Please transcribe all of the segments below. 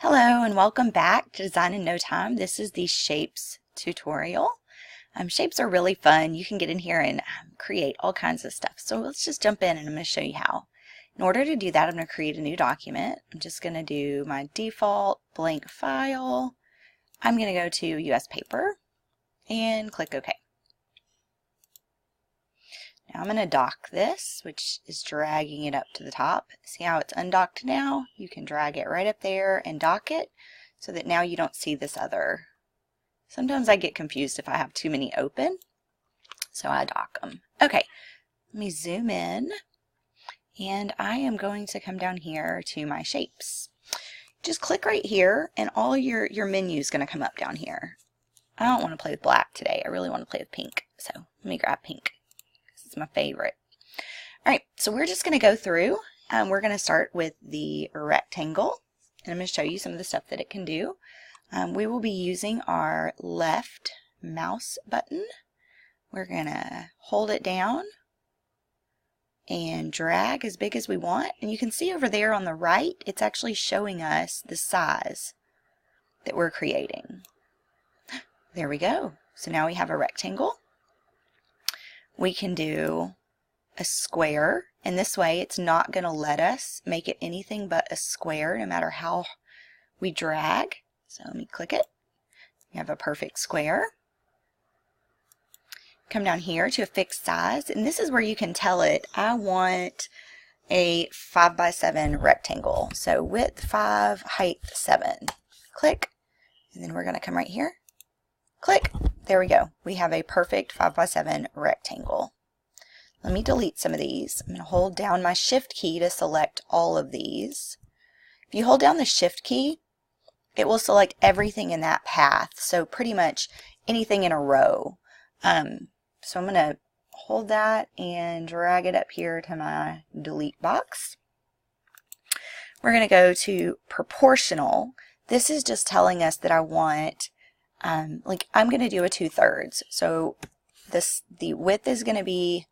Hello and welcome back to Design in No Time. This is the Shapes tutorial. Shapes are really fun. You can get in here and create all kinds of stuff. So let's just jump in and I'm going to show you how. In order to do that, I'm going to create a new document. I'm just going to do my default blank file. I'm going to go to US Paper and click OK. Now I'm going to dock this, which is dragging it up to the top. See how it's undocked now? You can drag it right up there and dock it so that now you don't see this other. Sometimes I get confused if I have too many open, so I dock them. Okay, let me zoom in and I am going to come down here to my shapes. Just click right here and all your menu is going to come up down here. I don't want to play with black today. I really want to play with pink, so let me grab pink. It's my favorite. All right, so we're just going to go through. We're going to start with the rectangle, and I'm going to show you some of the stuff that it can do. We will be using our left mouse button. We're going to hold it down and drag as big as we want. And you can see over there on the right, it's actually showing us the size that we're creating. There we go. So now we have a rectangle. We can do a square, and this way it's not going to let us make it anything but a square no matter how we drag. So let me click it. You have a perfect square. Come down here to a fixed size, and this is where you can tell it, I want a 5x7 rectangle. So width 5, height 7. Click, and then we're going to come right here. Click. There we go. We have a perfect 5x7 rectangle. Let me delete some of these. I'm going to hold down my Shift key to select all of these. If you hold down the Shift key, it will select everything in that path. So pretty much anything in a row. So I'm going to hold that and drag it up here to my delete box. We're going to go to proportional. This is just telling us that I want like I'm going to do a 2/3. So the width is going to be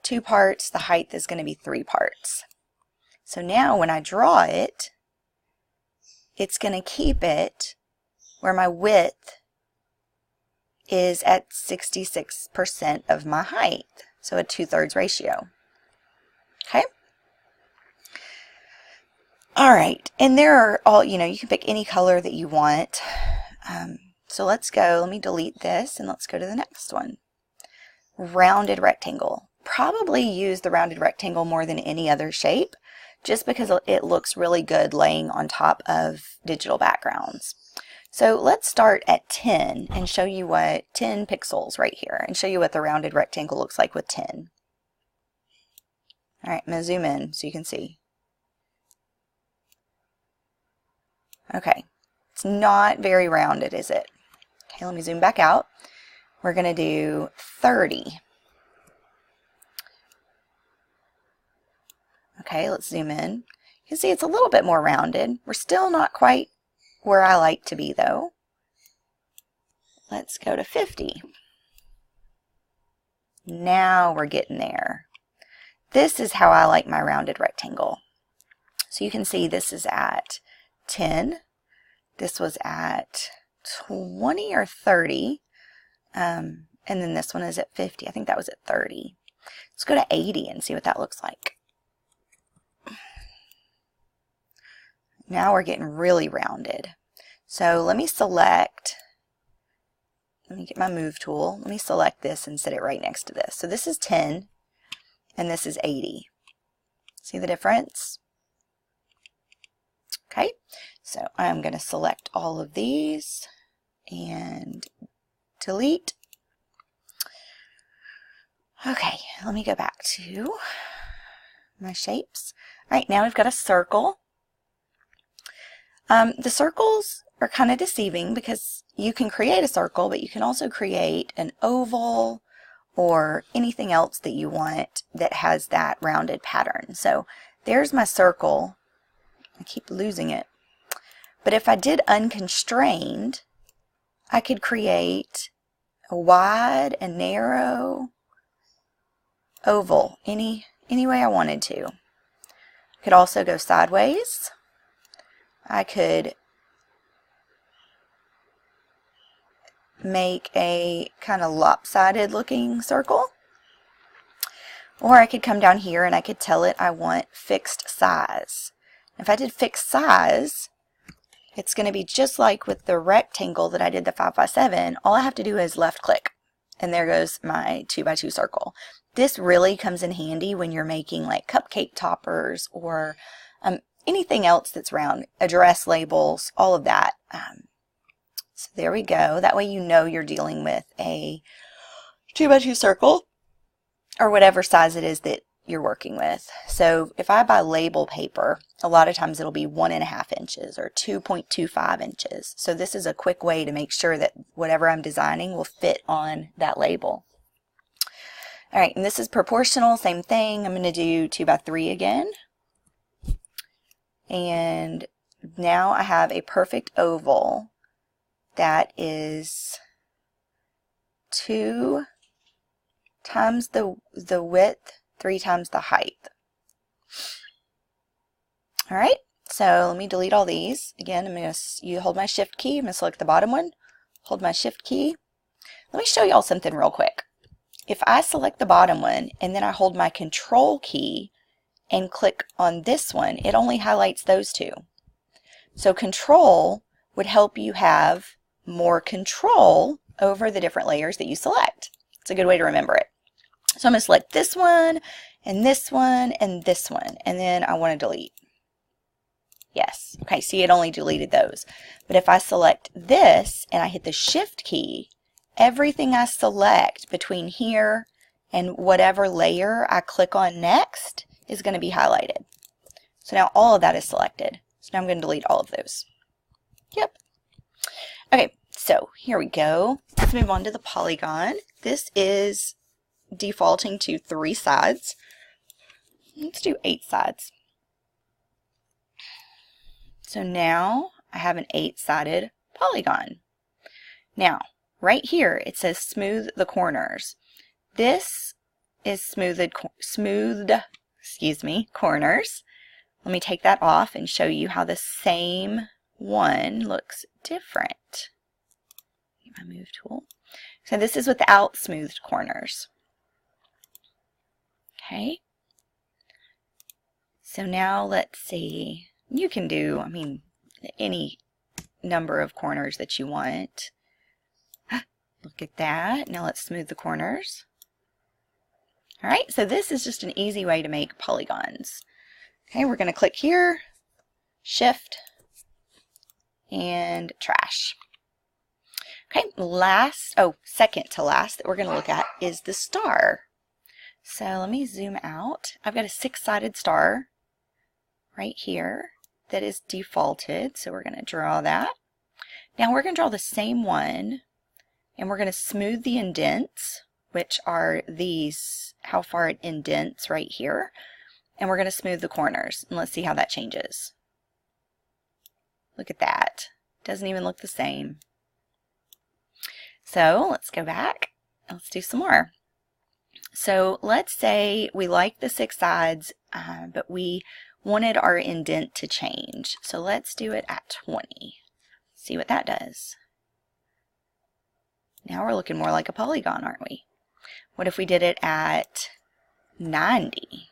2 parts, the height is going to be 3 parts. So now when I draw it, it's going to keep it where my width is at 66% of my height. So a 2/3 ratio. Okay? All right, and there are all, you can pick any color that you want. So let's go, let me delete this and let's go to the next one. Rounded rectangle. Probably use the rounded rectangle more than any other shape just because it looks really good laying on top of digital backgrounds. So let's start at 10 and show you what 10 pixels right here and show you what the rounded rectangle looks like with 10. All right, I'm going to zoom in so you can see. Okay, it's not very rounded, is it? Okay, let me zoom back out. We're going to do 30. Okay, let's zoom in. You can see it's a little bit more rounded. We're still not quite where I like to be, though. Let's go to 50. Now we're getting there. This is how I like my rounded rectangle. So you can see this is at 10. This was at 20 or 30. And then this one is at 50. I think that was at 30. Let's go to 80 and see what that looks like. Now we're getting really rounded. So let me get my move tool. Let me select this and set it right next to this. So this is 10 and this is 80. See the difference? Okay, so I'm going to select all of these and delete. Okay, let me go back to my shapes. All right, now we've got a circle. The circles are kind of deceiving because you can create a circle, but you can also create an oval or anything else that you want that has that rounded pattern. So there's my circle. I keep losing it. But if I did unconstrained, I could create a wide, a narrow, oval, any way I wanted to. Could also go sideways. I could make a kind of lopsided looking circle. Or I could come down here and I could tell it I want fixed size. If I did fixed size, it's going to be just like with the rectangle that I did the 5x7. All I have to do is left click, and there goes my 2x2 circle. This really comes in handy when you're making like cupcake toppers or anything else that's round, address labels, all of that. So there we go. That way you know you're dealing with a 2x2 circle, or whatever size it is that you're working with. So if I buy label paper, a lot of times it'll be 1.5 inches or 2.25 inches. So this is a quick way to make sure that whatever I'm designing will fit on that label. All right, and this is proportional, same thing. I'm going to do 2x3 again. And now I have a perfect oval that is 2 times the width, 3 times the height. All right, so let me delete all these. Again, you hold my shift key. I'm going to select the bottom one, hold my shift key. Let me show y'all something real quick. If I select the bottom one and then I hold my control key and click on this one, it only highlights those two. So control would help you have more control over the different layers that you select. It's a good way to remember it. So I'm going to select this one, and this one, and this one, and then I want to delete. Yes. Okay, see, it only deleted those. But if I select this and I hit the shift key, everything I select between here and whatever layer I click on next is going to be highlighted. So now all of that is selected. So now I'm going to delete all of those. Yep. Okay, so here we go. Let's move on to the polygon. This is defaulting to 3 sides. Let's do 8 sides. So now I have an 8-sided polygon. Now, right here it says smooth the corners. This is smoothed corners. Let me take that off and show you how the same one looks different. Get my move tool. So this is without smoothed corners. Okay. So now let's see. You can do, any number of corners that you want. Look at that. Now let's smooth the corners. All right, so this is just an easy way to make polygons. Okay, we're going to click here, shift, and trash. Okay, second to last that we're going to look at is the star. So let me zoom out. I've got a 6-sided star right here that is defaulted, so we're going to draw that. Now we're going to draw the same one, and we're going to smooth the indents, which are these, how far it indents right here, and we're going to smooth the corners, and let's see how that changes. Look at that. Doesn't even look the same. So let's go back. Let's do some more. So let's say we like the 6 sides, but we wanted our indent to change. So let's do it at 20. See what that does. Now we're looking more like a polygon, aren't we? What if we did it at 90?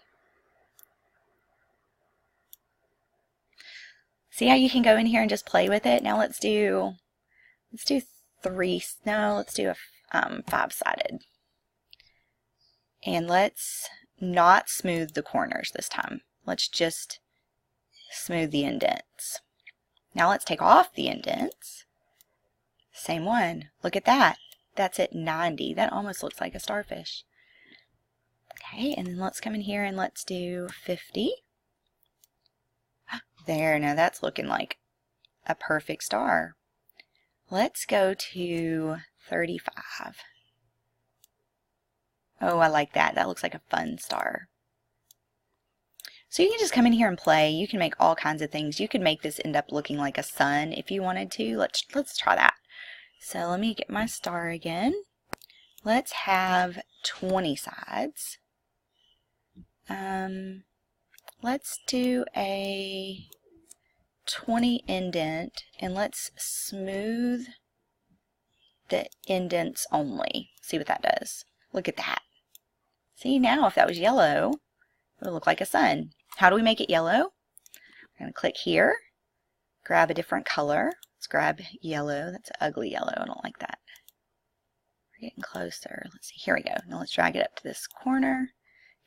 See how you can go in here and just play with it? Now let's do 3, no, let's do a 5-sided. And let's not smooth the corners this time. Let's just smooth the indents. Now let's take off the indents. Same one. Look at that. That's at 90. That almost looks like a starfish. Okay, and then let's come in here and let's do 50. There, now that's looking like a perfect star. Let's go to 35. Oh, I like that. That looks like a fun star. So you can just come in here and play. You can make all kinds of things. You could make this end up looking like a sun if you wanted to. Let's try that. So let me get my star again. Let's have 20 sides. Let's do a 20 indent, and let's smooth the indents only. See what that does. Look at that. See, now if that was yellow, it would look like a sun. How do we make it yellow? I'm going to click here, grab a different color. Let's grab yellow. That's an ugly yellow. I don't like that. We're getting closer. Let's see. Here we go. Now let's drag it up to this corner.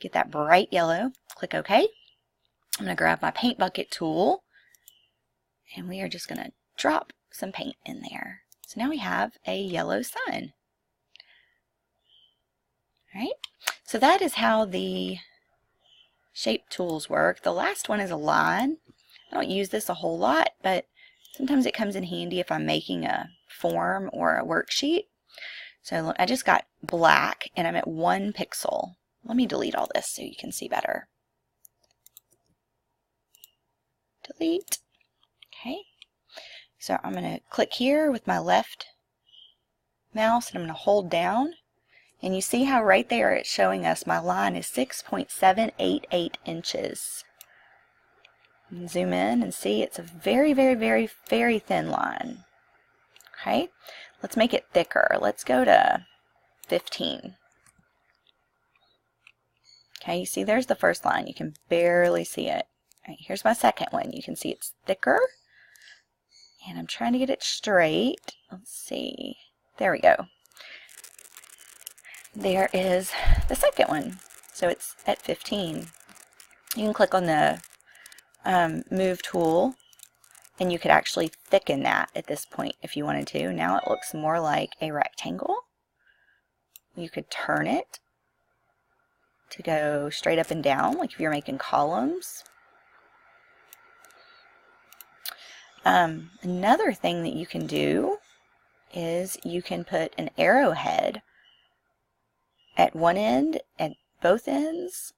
Get that bright yellow. Click OK. I'm going to grab my paint bucket tool, and we are just going to drop some paint in there. So now we have a yellow sun. All right. So that is how the shape tools work. The last one is a line. I don't use this a whole lot, but sometimes it comes in handy if I'm making a form or a worksheet. So I just got black and I'm at 1 pixel. Let me delete all this so you can see better. Delete. Okay. So I'm going to click here with my left mouse and I'm going to hold down. And you see how right there it's showing us my line is 6.788 inches. Zoom in and see it's a very, very, very, very thin line. Okay, let's make it thicker. Let's go to 15. Okay, you see there's the first line. You can barely see it. All right, here's my second one. You can see it's thicker. And I'm trying to get it straight. Let's see. There we go. There is the second one. So it's at 15. You can click on the move tool and you could actually thicken that at this point if you wanted to. Now it looks more like a rectangle. You could turn it to go straight up and down, like if you're making columns. Another thing that you can do is you can put an arrowhead at one end, at both ends,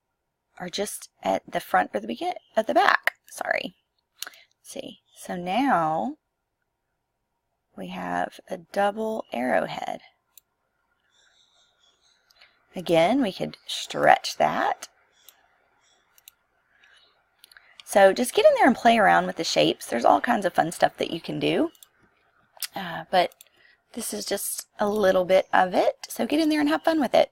or just at the front or the back. Sorry. Let's see. So now we have a double arrowhead. Again, we could stretch that. So just get in there and play around with the shapes. There's all kinds of fun stuff that you can do. But this is just a little bit of it. So get in there and have fun with it.